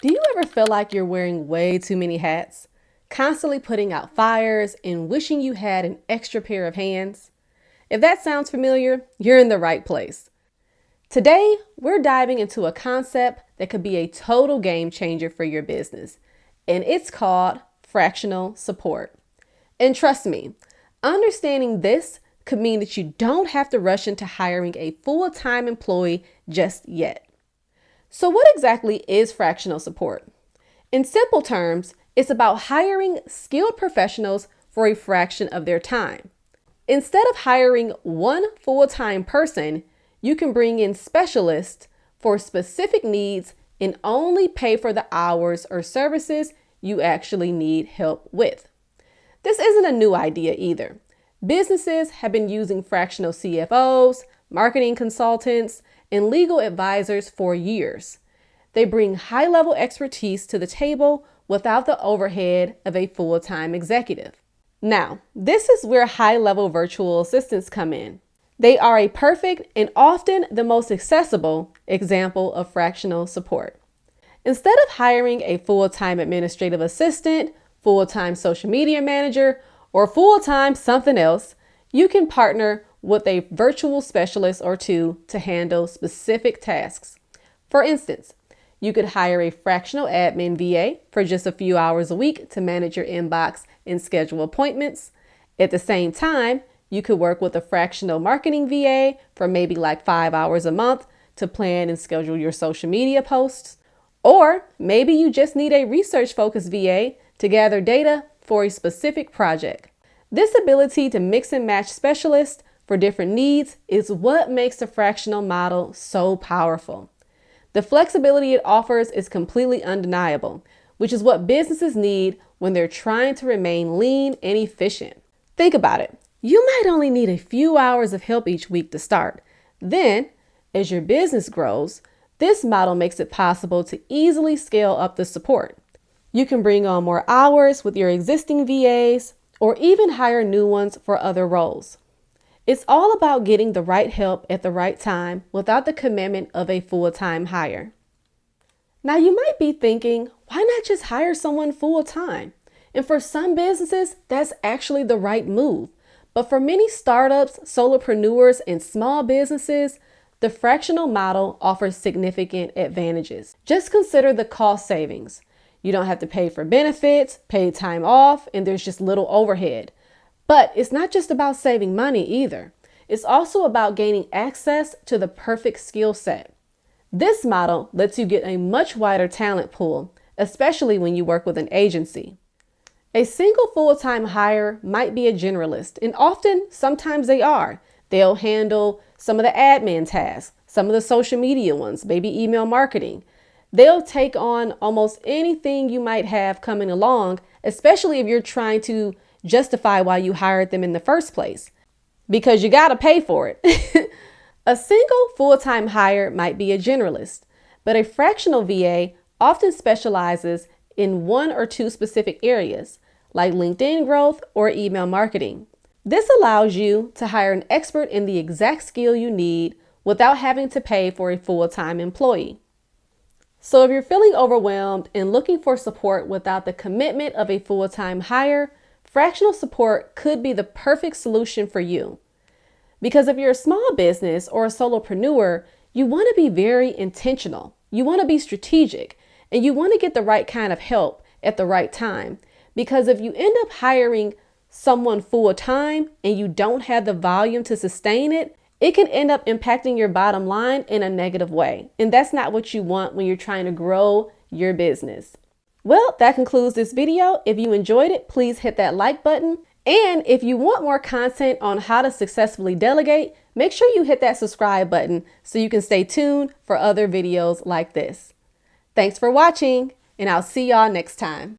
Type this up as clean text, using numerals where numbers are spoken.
Do you ever feel like you're wearing way too many hats, constantly putting out fires and wishing you had an extra pair of hands? If that sounds familiar, you're in the right place. Today, we're diving into a concept that could be a total game changer for your business, and it's called fractional support. And trust me, understanding this could mean that you don't have to rush into hiring a full-time employee just yet. So what exactly is fractional support? In simple terms, it's about hiring skilled professionals for a fraction of their time. Instead of hiring one full-time person, you can bring in specialists for specific needs and only pay for the hours or services you actually need help with. This isn't a new idea either. Businesses have been using fractional CFOs, marketing consultants, and legal advisors for years. They bring high-level expertise to the table without the overhead of a full-time executive. Now, this is where high-level virtual assistants come in. They are a perfect and often the most accessible example of fractional support. Instead of hiring a full-time administrative assistant, full-time social media manager, or full-time something else, you can partner with a virtual specialist or two to handle specific tasks. For instance, you could hire a fractional admin VA for just a few hours a week to manage your inbox and schedule appointments. At the same time, you could work with a fractional marketing VA for maybe like 5 hours a month to plan and schedule your social media posts. Or maybe you just need a research-focused VA to gather data for a specific project. This ability to mix and match specialists for different needs is what makes the fractional model so powerful. The flexibility it offers is completely undeniable, which is what businesses need when they're trying to remain lean and efficient. Think about it. You might only need a few hours of help each week to start. Then, as your business grows, this model makes it possible to easily scale up the support. You can bring on more hours with your existing VAs or even hire new ones for other roles. It's all about getting the right help at the right time without the commitment of a full-time hire. Now you might be thinking, why not just hire someone full-time? And for some businesses, that's actually the right move. But for many startups, solopreneurs, and small businesses, the fractional model offers significant advantages. Just consider the cost savings. You don't have to pay for benefits, paid time off, and there's just little overhead. But it's not just about saving money either. It's also about gaining access to the perfect skill set. This model lets you get a much wider talent pool, especially when you work with an agency. A single full-time hire might be a generalist, and sometimes they are. They'll handle some of the admin tasks, some of the social media ones, maybe email marketing. They'll take on almost anything you might have coming along, especially if you're trying to justify why you hired them in the first place, because you got to pay for it. A single full-time hire might be a generalist, but a fractional VA often specializes in one or two specific areas, like LinkedIn growth or email marketing. This allows you to hire an expert in the exact skill you need without having to pay for a full-time employee. So if you're feeling overwhelmed and looking for support without the commitment of a full-time hire, fractional support could be the perfect solution for you. Because if you're a small business or a solopreneur, you want to be very intentional. You want to be strategic, and you want to get the right kind of help at the right time. Because if you end up hiring someone full-time and you don't have the volume to sustain it, it can end up impacting your bottom line in a negative way. And that's not what you want when you're trying to grow your business. Well, that concludes this video. If you enjoyed it, please hit that like button. And if you want more content on how to successfully delegate, make sure you hit that subscribe button so you can stay tuned for other videos like this. Thanks for watching, and I'll see y'all next time.